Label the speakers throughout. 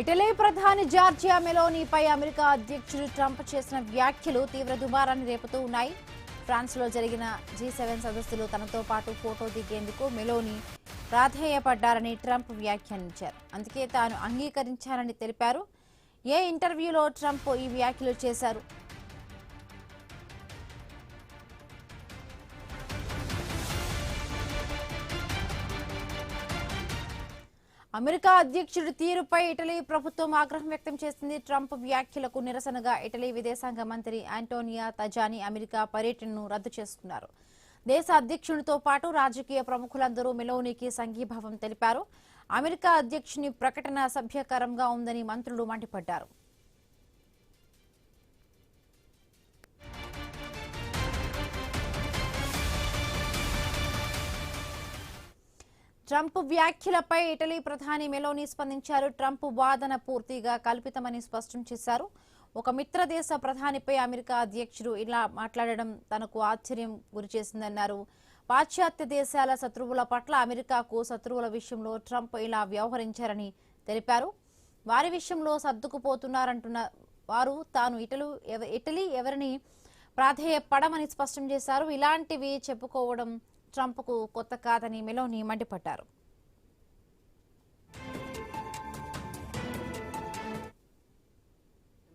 Speaker 1: Italy ప్రధాని Georgia మెలోనీపై America అధ్యక్షుడు Trump చేసిన వ్యాఖ్యలు తీవ్ర దుమారాన్ని రేపుతూ ఉన్నాయి. ఫ్రాన్స్లో జరిగిన G7 సదస్సులో తనతో పాటు ఫోటో దిగేందుకు మెలోనీ ప్రాధేయపడ్డారని ట్రంప్ వ్యాఖ్యానించారు. అందుకే తాను అంగీకరించారని తెలిపారు. ఏ ఇంటర్వ్యూలో ట్రంప్ ఈ వ్యాఖ్యలు చేశారు? అమెరికా అధ్యక్షుడి తీరుపై ఇటలీ ప్రభుత్వం ఆగ్రహం వ్యక్తం చేసింది. ట్రంప్ వ్యాఖ్యలకు నిరసనగా ఇటలీ విదేశాంగ మంత్రి ఆంటోనియా తజానీ అమెరికా పర్యటనను రద్దు చేసుకున్నారు. దేశ అధ్యక్షునితో పాటు రాజకీయ ప్రముఖులందరూ మెలోనీకి సంఘీభావం తెలిపారు. అమెరికా అధ్యక్షుని ప్రకటన అసభ్యకరంగా ఉందని మంత్రులు మండిపడ్డారు. ట్రంప్ వ్యాఖ్యలపై ఇటలీ ప్రధాని మెలోనీ స్పందించారు. ట్రంప్ వాదన పూర్తిగా కల్పితమని స్పష్టం చేశారు. ఒక మిత్ర దేశ ప్రధానిపై అమెరికా అధ్యక్షుడు ఇలా మాట్లాడడం తనకు ఆశ్చర్యం గురిచేసిందన్నారు. పాశ్చాత్య దేశాల శత్రువుల పట్ల అమెరికాకు శత్రువుల విషయంలో ట్రంప్ ఇలా వ్యవహరించారని తెలిపారు. వారి విషయంలో సర్దుకుపోతున్నారంటున్న వారు తాను ఇటలీ ఎవరిని ప్రాధేయపడమని స్పష్టం చేశారు. ఇలాంటివి చెప్పుకోవడం ట్రంప్కు కొత్త కాదని మెలోనీ మండిపడ్డారు.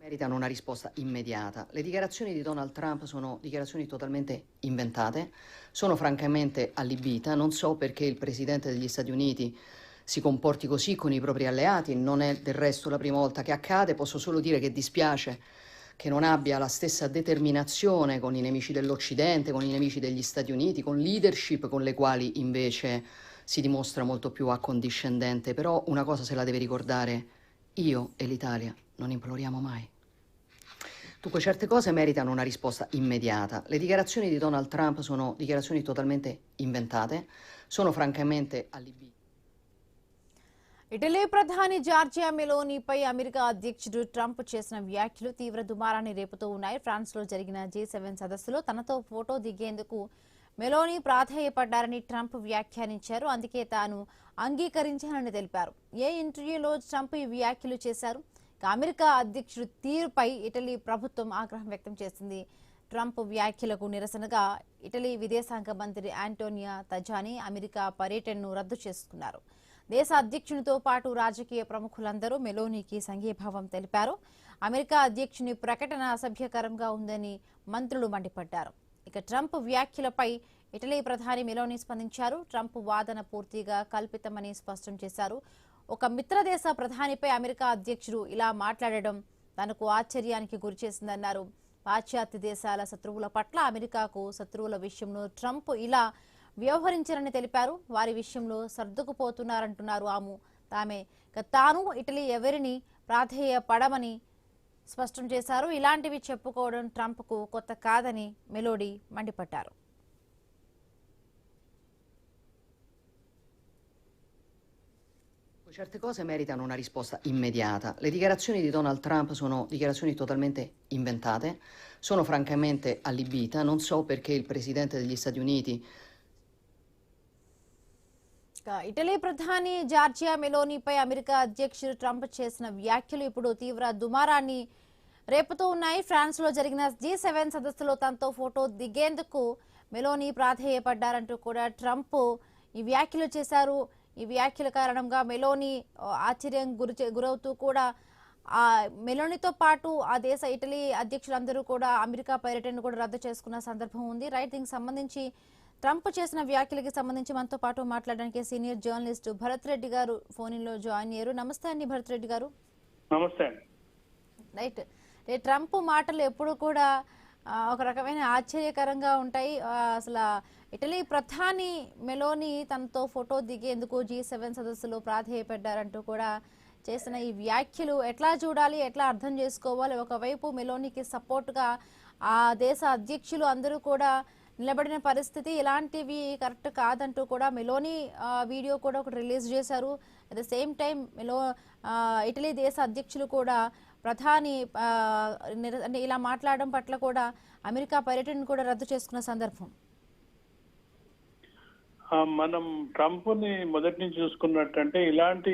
Speaker 2: Meritano una risposta immediata. Le dichiarazioni di Donald Trump sono dichiarazioni totalmente inventate, sono francamente allibita, non so perché il Presidente degli Stati Uniti si comporti così con i propri alleati, non è del resto la prima volta che accade, posso solo dire che dispiace che non abbia la stessa determinazione con i nemici dell'Occidente, con i nemici degli Stati Uniti, con leadership con le quali invece si dimostra molto più accondiscendente, però una cosa se la deve ricordare, io e l'Italia non imploriamo mai. Dunque certe cose meritano una risposta immediata. Le dichiarazioni di Donald Trump sono dichiarazioni totalmente inventate, sono francamente allibite.
Speaker 1: Italy ప్రధాని Georgia మెలోనీపై America అధ్యక్షుడు Trump చేసిన వ్యాఖ్యలు తీవ్ర దుమారాన్ని రేపుతూ ఉన్నాయి. ఫ్రాన్స్లో జరిగిన G7 సదస్సులో తనతో ఫోటో దిగేందుకు మెలోనీ ప్రాధేయపడ్డారని ట్రంప్ వ్యాఖ్యానించారు. అందుకే తాను అంగీకరించానని తెలిపారు. ఏ ఇంటర్వ్యూలో ట్రంప్ ఈ వ్యాఖ్యలు చేశారు? అమెరికా అధ్యక్షుడు తీరుపై ఇటలీ ప్రభుత్వం ఆగ్రహం వ్యక్తం చేసింది. ట్రంప్ వ్యాఖ్యలకు నిరసనగా ఇటలీ విదేశాంగ మంత్రి ఆంటోనియా తజానీ అమెరికా పర్యటనను రద్దు చేసుకున్నారు. దేశ అధ్యక్షునితో పాటు రాజకీయ ప్రముఖులందరూ మెలోనీకి సంఘీభావం తెలిపారు. అమెరికా అధ్యక్షుని ప్రకటన అసభ్యకరంగా ఉందని మంత్రులు మండిపడ్డారు. ఇక ట్రంప్ వ్యాఖ్యలపై ఇటలీ ప్రధాని మెలోనీ స్పందించారు. ట్రంప్ వాదన పూర్తిగా కల్పితమని స్పష్టం చేశారు. ఒక మిత్రదేశ ప్రధానిపై అమెరికా అధ్యక్షుడు ఇలా మాట్లాడడం తనకు ఆశ్చర్యానికి గురిచేసిందన్నారు. పాశ్చాత్య దేశాల శత్రువుల పట్ల అమెరికాకు శత్రువుల విషయంలో ట్రంప్ ఇలా వ్యవహరించారని తెలిపారు. వారి విషయంలో సర్దుకుపోతున్నారంటున్నారు తాను ఇటలీ ఎవరిని ప్రాధేయపడమని స్పష్టం చేశారు. ఇలాంటివి చెప్పుకోవడం ట్రంప్కు కొత్త కాదని మెలోనీ మండిపడ్డారు.
Speaker 2: Certe cose meritano una risposta immediata. Le dichiarazioni di Donald Trump sono dichiarazioni totalmente inventate, sono francamente allibita, non so perché il Presidente degli Stati Uniti.
Speaker 1: Italy ప్రధాని జార్జియా మెలోనీపై అమెరికా అధ్యక్షుడు ట్రంప్ చేసిన వ్యాఖ్యలు ఇప్పుడు తీవ్ర దుమారాన్ని రేపుతూ ఉన్నాయి. ఫ్రాన్స్లో జరిగిన G7 సదస్సులో తనతో ఫోటో దిగేందుకు మెలోనీ ప్రాధేయపడ్డారంటూ కూడా ట్రంప్ ఈ వ్యాఖ్యలు చేశారు. ఈ వ్యాఖ్యల కారణంగా మెలోనీ ఆశ్చర్యం గురవుతూ కూడా మెలోనీతో పాటు ఆ దేశ ఇటలీ అధ్యక్షులందరూ కూడా అమెరికా పర్యటనను కూడా రద్దు చేసుకున్న సందర్భం ఉంది. రైట్, దీనికి సంబంధించి ట్రంప్ చేసిన వ్యాఖ్యలకి సంబంధించి మనతో పాటు మాట్లాడడానికి సీనియర్ జర్నలిస్ట్ భరత్ రెడ్డి గారు ఫోన్లో జాయిన్ అయ్యారు. నమస్తే అండి భరత్ రెడ్డి గారు.
Speaker 3: నమస్తే.
Speaker 1: రైట్, ట్రంప్ మాటలు ఎప్పుడు కూడా ఒక రకమైన ఆశ్చర్యకరంగా ఉంటాయి. అసలు ఇటలీ ప్రధాని మెలోనీ తనతో ఫోటో దిగేందుకు G7 సదస్సులో ప్రాధేయపడ్డారంటూ కూడా చేసిన ఈ వ్యాఖ్యలు ఎట్లా చూడాలి, ఎట్లా అర్థం చేసుకోవాలి? ఒకవైపు మెలోనీకి సపోర్ట్గా ఆ దేశ అధ్యక్షులు అందరూ కూడా నిలబడిన పరిస్థితి, ఇలాంటివి కరెక్ట్ కాదంటూ కూడా మెలోనీ వీడియో కూడా ఒకటి రిలీజ్ చేశారు. At the same time Italy దేశ అధ్యక్షులు కూడా ప్రధాని ఇలా మాట్లాడడం పట్ల కూడా అమెరికా పర్యటన కూడా రద్దు చేసుకున్న సందర్భం.
Speaker 3: మనం ట్రంప్ ని మొదటి నుంచి చూసుకున్నట్టంటే ఇలాంటి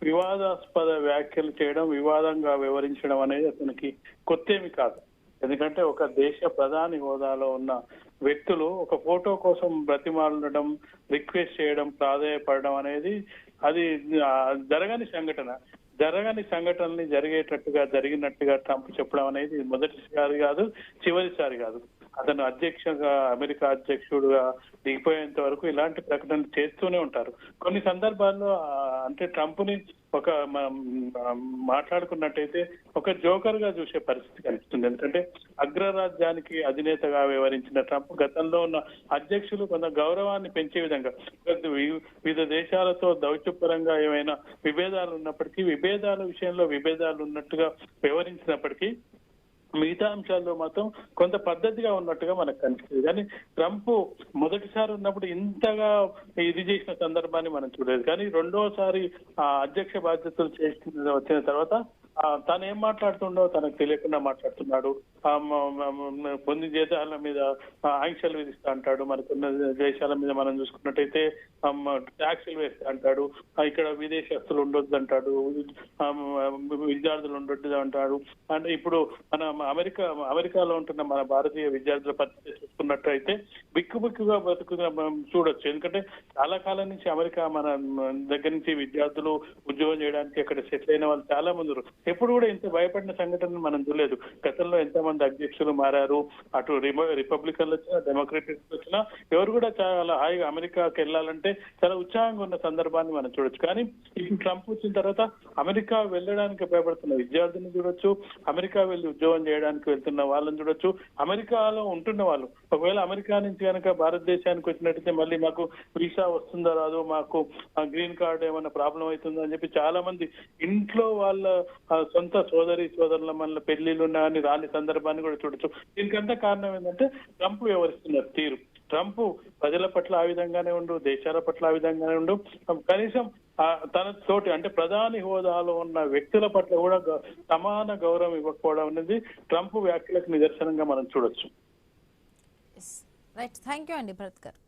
Speaker 3: వివాదాస్పద వ్యాఖ్యలు చేయడం, వివాదంగా వివరించడం అనేది అతనికి కొత్తేమి కాదు. ఎందుకంటే ఒక దేశ ప్రధాని హోదాలో ఉన్న వ్యక్తులు ఒక ఫోటో కోసం బ్రతిమాలడం, రిక్వెస్ట్ చేయడం, ప్రాధేయపడడం అనేది అది జరగని సంఘటన. జరగని సంఘటనల్ని జరిగినట్టుగా ట్రంప్ చెప్పడం అనేది మొదటిసారి కాదు, చివరిసారి కాదు. అతను అమెరికా అధ్యక్షుడుగా దిగిపోయేంత వరకు ఇలాంటి ప్రకటనలు చేస్తూనే ఉంటారు. కొన్ని సందర్భాల్లో అంటే ట్రంప్ ని ఒక మాట్లాడుకున్నట్టయితే ఒక జోకర్ గా చూసే పరిస్థితి కనిపిస్తుంది. ఎందుకంటే అగ్రరాజ్యానికి అధినేతగా వ్యవహరించిన ట్రంప్ గతంలో ఉన్న అధ్యక్షులు కొంత గౌరవాన్ని పెంచే విధంగా వివిధ దేశాలతో దౌత్యపరంగా ఏమైనా విభేదాలు ఉన్నప్పటికీ, విభేదాల విషయంలో విభేదాలు ఉన్నట్టుగా వ్యవహరించినప్పటికీ మిగతా అంశాల్లో మాత్రం కొంత పద్ధతిగా ఉన్నట్టుగా మనకు కనిపిస్తుంది. కానీ ట్రంప్ మొదటిసారి ఉన్నప్పుడు ఇంతగా ఇది చేసిన సందర్భాన్ని మనం చూడలేదు. కానీ రెండోసారి అధ్యక్ష బాధ్యతలు వచ్చిన తర్వాత తను ఏం మాట్లాడుతుండో తనకు తెలియకుండా మాట్లాడుతున్నాడు. కొన్ని దేశాల మీద ఆంక్షలు విధిస్తా అంటాడు, మరికొన్ని దేశాల మీద మనం చూసుకున్నట్టయితే ట్యాక్సులు వేస్తా అంటాడు, ఇక్కడ విదేశస్తులు ఉండొద్దు అంటాడు, విద్యార్థులు ఉండొద్దు అంటాడు. అంటే ఇప్పుడు మన అమెరికాలో ఉంటున్న మన భారతీయ విద్యార్థుల పరిస్థితి చూసుకున్నట్టయితే బిక్కుగా బతుకుగా చూడొచ్చు. ఎందుకంటే చాలా కాలం నుంచి అమెరికా మన దగ్గర నుంచి విద్యార్థులు ఉద్యోగం చేయడానికి అక్కడ సెటిల్ అయిన వాళ్ళు చాలా మంది ఎప్పుడు కూడా ఇంత భయపడిన సంఘటనలు మనం చూడలేదు. గతంలో ఎంతమంది అధ్యక్షులు మారారు, అటు రిపబ్లికన్లు వచ్చినా డెమోక్రటిక్స్ వచ్చినా ఎవరు కూడా చాలా హాయిగా అమెరికాకి వెళ్ళాలంటే చాలా ఉత్సాహంగా ఉన్న సందర్భాన్ని మనం చూడొచ్చు. కానీ ఇప్పుడు ట్రంప్ వచ్చిన తర్వాత అమెరికా వెళ్ళడానికి భయపడుతున్న విద్యార్థులను చూడొచ్చు, అమెరికా వెళ్ళి ఉద్యోగం చేయడానికి వెళ్తున్న వాళ్ళని చూడొచ్చు, అమెరికాలో ఉంటున్న వాళ్ళు ఒకవేళ అమెరికా నుంచి కనుక భారతదేశానికి వచ్చినట్టయితే మళ్ళీ మాకు వీసా వస్తుందో రాదో, మాకు గ్రీన్ కార్డ్ ఏమైనా ప్రాబ్లం అవుతుందో అని చెప్పి చాలా మంది ఇంట్లో వాళ్ళ సొంత సోదరుల మన పెళ్లిళ్ళు అని రాని సందర్భాన్ని కూడా చూడొచ్చు. దీనికంతా కారణం ఏంటంటే ట్రంప్ వ్యవహరిస్తున్నారు తీరు. ట్రంప్ ప్రజల పట్ల ఆ విధంగానే ఉండు, దేశాల పట్ల ఆ విధంగానే ఉండు, కనీసం తన తోటి అంటే ప్రధాని హోదాలో ఉన్న వ్యక్తుల పట్ల కూడా సమాన గౌరవం ఇవ్వకపోవడం అనేది ట్రంప్ వ్యాఖ్యలకు నిదర్శనంగా మనం చూడొచ్చు.
Speaker 1: రైట్, థ్యాంక్ యూ అండి భరత్ గారు.